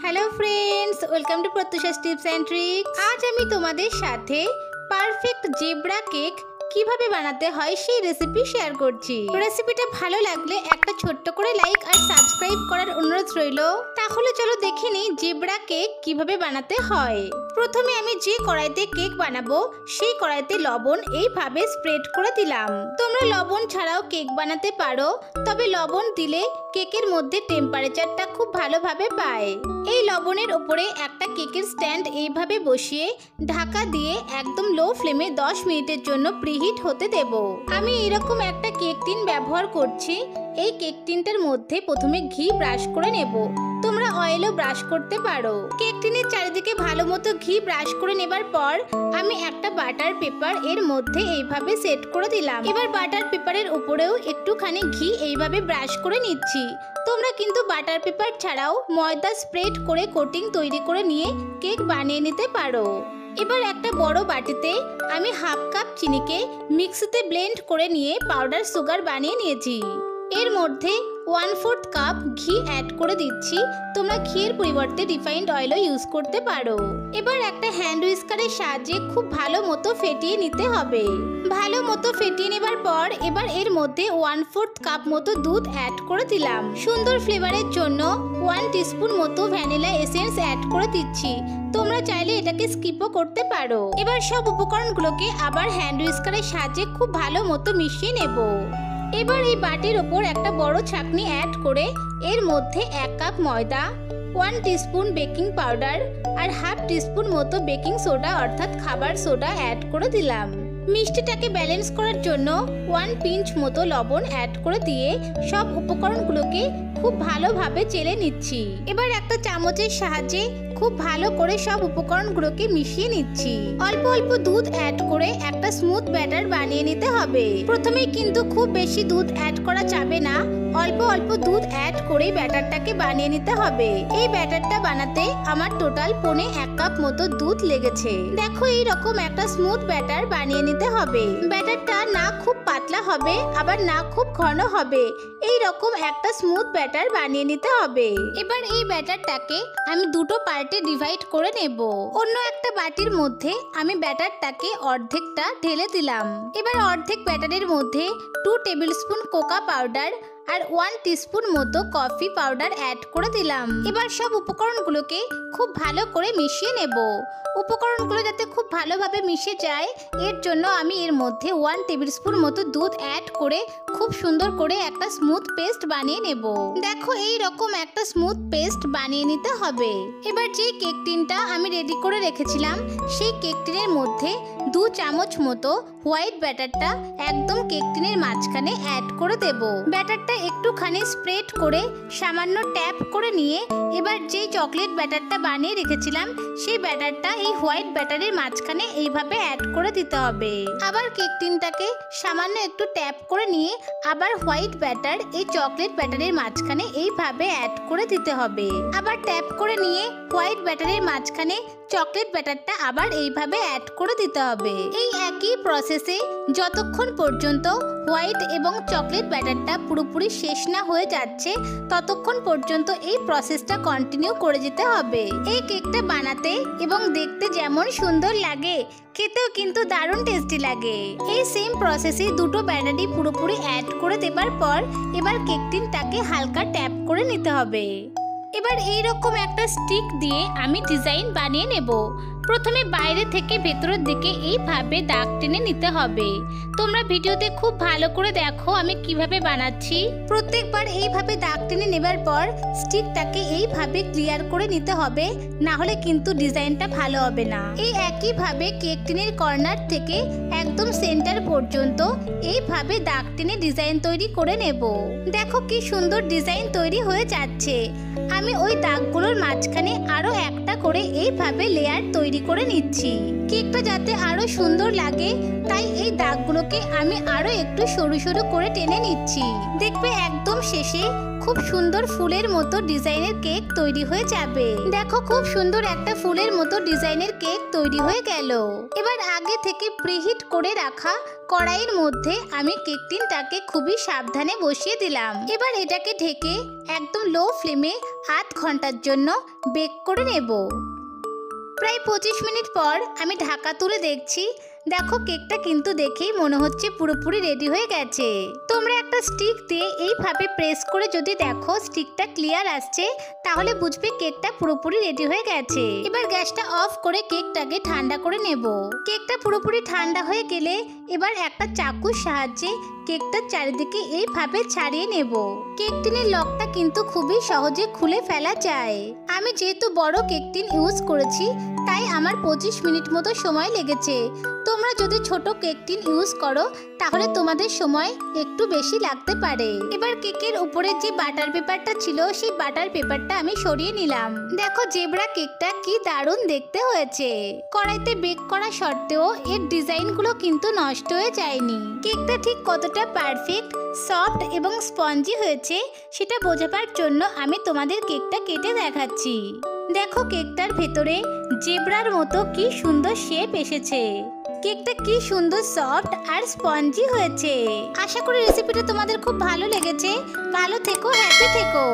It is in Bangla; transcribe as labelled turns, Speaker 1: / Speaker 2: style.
Speaker 1: Hello friends, welcome to Pratyusha's tips and tricks. आज আমি তোমাদের সাথে পারফেক্ট জেব্রা কেক কিভাবে বানাতে হয় সেই রেসিপি শেয়ার করছি। রেসিপিটা ভালো লাগলে একটা ছোট্ট করে লাইক আর সাবস্ক্রাইব করার অনুরোধ রইল। তাহলে চলো দেখে নিই জেব্রা কেক কিভাবে বানাতে হয়। প্রথমে আমি যে কড়াইতে কেক বানাবো সেই কড়াইতে লবণ এইভাবে স্প্রেড করে দিলাম। তোমরা লবণ ছাড়াও কেক বানাতে পারো, তবে লবণ দিলে কেকের মধ্যে টেম্পারেচারটা খুব ভালোভাবে পায়। এই লবণের উপরে একটা কেকের স্ট্যান্ড এইভাবে বসিয়ে ঢাকা দিয়ে একদম লো ফ্লেমে 10 মিনিটের জন্য প্রিহিট হতে দেব। আমি এরকম একটা কেক টিন ব্যবহার করছি। এই কেক টিনটার মধ্যে প্রথমে ঘি ব্রাশ করে নেব। তোমরা অয়েলও ব্রাশ করতে পারো। কেক টিনের চারিদিকে ভালো মতো ঘি ব্রাশ করে নেবার পর আমি একটা বাটার পেপার এর মধ্যে এইভাবে সেট করে দিলাম। এবার বাটার পেপারের উপরেও একটুখানি ঘি এইভাবে ব্রাশ করে নিচ্ছি। তোমরা কিন্তু বাটার পেপার ছাড়াও ময়দা স্প্রেড করে কোটিং তৈরি করে নিয়ে কেক বানিয়ে নিতে পারো। এবার একটা বড় বাটিতে আমি হাফ কাপ চিনিকে মিক্সিতে ব্লেন্ড করে নিয়ে পাউডার সুগার বানিয়ে নিয়েছি। এর মধ্যে 1/4 কাপ ঘি অ্যাড করে দিচ্ছি। তোমরা ঘিয়ের পরিবর্তে রিফাইন্ড অয়েলও ইউজ করতে পারো। এবার একটা হ্যান্ড হুইস্কারের সাহায্যে খুব ভালো মতো ফেটিয়ে নিতে হবে। ভালো মতো ফেটিয়ে নেবার পর এবার এর মধ্যে 1/4 কাপ মতো দুধ অ্যাড করে দিলাম। সুন্দর ফ্লেভারের জন্য 1 টিস্পুন মতো ভ্যানিলা এসেন্স অ্যাড করে দিচ্ছি। তোমরা চাইলে এটাকে স্কিপও করতে পারো। এবার সব উপকরণগুলোকে আবার হ্যান্ড হুইস্কারের সাহায্যে খুব ভালো মতো মিশিয়ে নেব। এবার এই বাটির ওপর একটা বড় ছাঁকনি অ্যাড করে এর মধ্যে 1 কাপ ময়দা, 1 টিস্পুন বেকিং পাউডার আর হাফ টিস্পুন মতো বেকিং সোডা অর্থাৎ খাবার সোডা অ্যাড করে দিলাম। মিষ্টিটাকে ব্যালেন্স করার জন্য 1 পিঞ্চ মতো লবণ অ্যাড করে দিয়ে সব উপকরণগুলোকে খুব ভালোভাবে চেলে নিচ্ছি। এবার একটা চামচের সাহায্যে খুব ভালো করে সব উপকরণগুলোকে মিশিয়ে নিচ্ছি। অল্প অল্প দুধ অ্যাড করে একটা স্মুথ ব্যাটার বানিয়ে নিতে হবে। প্রথমে কিন্তু খুব বেশি দুধ অ্যাড করা যাবে না। অল্প অল্প দুধ অ্যাড করে ব্যাটারটাকে বানিয়ে নিতে হবে। এই ব্যাটারটা বানাতে আমার টোটাল 1 কাপ মতো দুধ লেগেছে। দেখো এই রকম একটা স্মুথ ব্যাটার বানিয়ে নিতে হবে। ব্যাটারটা না খুব পাতলা হবে আবার না খুব ঘন হবে, এই রকম একটা স্মুথ ব্যাটার বানিয়ে নিতে হবে। এবার এই ব্যাটারটাকে আমি দুটো পার্টে ডিভাইড করে নেব। অন্য একটা বাটির মধ্যে আমি ব্যাটারটাকে অর্ধেকটা ঢেলে দিলাম। এবার অর্ধেক ব্যাটারের মধ্যে 2 টেবিলস্পুন কোকো পাউডার আর 1 টিস্পুন মতো কফি পাউডার অ্যাড করে দিলাম। এবার সব উপকরণগুলোকে খুব ভালো করে মিশিয়ে নেব। উপকরণগুলো যাতে খুব ভালোভাবে মিশে যায় এর জন্য আমি এর মধ্যে 1 টেবিলস্পুন মতো দুধ অ্যাড করে খুব সুন্দর করে একটা স্মুথ পেস্ট বানিয়ে নেব। দেখো এই রকম একটা স্মুথ পেস্ট বানিয়ে নিতে হবে। এবার যে কেক টিনটা আমি রেডি করে রেখেছিলাম সেই কেক টিনের মধ্যে 2 চামচ মতো হোয়াইট ব্যাটারটা একদম কেক টিনের মাঝখানে অ্যাড করে দেব। ব্যাটারটা একটুখানি স্প্রেড করে সামান্য ট্যাপ করে নিয়ে এবার যে চকলেট ব্যাটারটা বানিয়ে রেখেছিলাম সেই ব্যাটারটা এই হোয়াইট ব্যাটারের মাঝখানে এইভাবে অ্যাড করে দিতে হবে। আবার কেক টিনটাকে সামান্য একটু ট্যাপ করে নিয়ে আবার হোয়াইট ব্যাটার এই চকলেট ব্যাটারের মাঝখানে এইভাবে অ্যাড করে দিতে হবে। আবার ট্যাপ করে নিয়ে হোয়াইট ব্যাটারের মাঝখানে চকলেট ব্যাটারটা আবার এইভাবে অ্যাড করে দিতে হবে। এই একই প্রসেসে যতক্ষণ পর্যন্ত হোয়াইট এবং চকলেট ব্যাটারটা পুরোপুরি শেষ না হয়ে যাচ্ছে ততক্ষণ পর্যন্ত এই প্রসেসটা কন্টিনিউ করে যেতে হবে। এই কেকটা বানাতে এবং দেখতে যেমন সুন্দর লাগে খেতেও কিন্তু দারুণ টেস্টি লাগে। এই সেম প্রসেসে দুটো ব্যাটারই পুরোপুরি অ্যাড করে দেবার পর এবার কেক টিনটাকে হালকা ট্যাপ করে নিতে হবে। এবার এইরকম একটা স্টিক দিয়ে আমি ডিজাইন বানিয়ে নেব। প্রথমে বাইরে থেকে ভেতরের দিকে এইভাবে দাগ টেনে নিতে হবে। তোমরা ভিডিওতে খুব ভালো করে দেখো আমি কিভাবে বানাচ্ছি। প্রত্যেকবার এইভাবে দাগ টেনে নেবার পর স্টিকটাকে এইভাবে ক্লিয়ার করে নিতে হবে, না হলে কিন্তু ডিজাইনটা ভালো হবে না। এই একইভাবে কেক টিনের কর্নার থেকে একদম সেন্টার পর্যন্ত এইভাবে দাগ টেনে ডিজাইন তৈরি করে নেব। দেখো কি সুন্দর ডিজাইন তৈরি হয়ে যাচ্ছে। আমি ওই দাগগুলোর মাঝখানে আরো একটা করে এইভাবে লেয়ার তৈরি করে নিচ্ছি। কেকটা যাতে আরো সুন্দর লাগে তাই এই দাগগুলোকে আমি আরো একটু সরু সরু করে টেনে নিচ্ছি। দেখবে একদম শেষে খুব সুন্দর ফুলের মতো ডিজাইনের কেক তৈরি হয়ে যাবে। দেখো খুব সুন্দর একটা ফুলের মতো ডিজাইনের কেক তৈরি হয়ে গেল। এবার আগে থেকে প্রিহিট করে রাখা কড়াইয়ের মধ্যে আমি কেক টিনটাকে খুবই সাবধানে বসিয়ে দিলাম। এবার এটাকে ঢেকে একদম লো ফ্লেমে আধ ঘন্টার জন্য বেক করে নেব। প্রায় 25 মিনিট পর আমি ঢাকা তুলে দেখছি। দেখো কেকটা কিন্তু দেখেই মনে হচ্ছে পুরোপুরি রেডি হয়ে গেছে। তোমরা একটা স্টিক দিয়ে এইভাবে প্রেস করে যদি দেখো স্টিকটা ক্লিয়ার আসছে, তাহলে বুঝবে কেকটা পুরোপুরি রেডি হয়ে গেছে। এবার গ্যাসটা অফ করে কেকটাকে ঠান্ডা করে নেব। কেকটা পুরোপুরি ঠান্ডা হয়ে গেলে এবার একটা চাকুর সাহায্যে কেকটার চারিদিকে এইভাবে ছাড়িয়ে নেব। কেক টিনের লকটা কিন্তু খুবই সহজে খুলে ফেলা যায়। আমি যেহেতু বড় কেক টিন ইউজ করেছি, তাই আমার 25 মিনিট মতো সময় লেগেছে। তোমরা যদি ছোট কেক টিন ইউজ করো তাহলে তোমাদের সময় একটু বেশি লাগতে পারে। এবার কেকের উপরে যে বাটার পেপারটা ছিল সেই বাটার পেপারটা আমি সরিয়ে নিলাম। দেখো জেব্রা কেকটা কি দারুণ দেখতে হয়েছে। কড়াইতে বেক করা সত্ত্বেও এর ডিজাইনগুলো কিন্তু নষ্ট হয়ে যায়নি। কেকটা ঠিক কতটা পারফেক্ট, সফট এবং স্পঞ্জি হয়েছে সেটা বোঝাবার জন্য আমি তোমাদের কেকটা কেটে দেখাচ্ছি। দেখো কেকটার ভেতরে জেব্রার মতো কি সুন্দর শেপ এসেছে। কেকটা কি সুন্দর সফট আর স্পঞ্জি হয়েছে। আশা করি রেসিপিটা তোমাদের খুব ভালো লেগেছে। ভালো থেকো, হ্যাপি থেকো।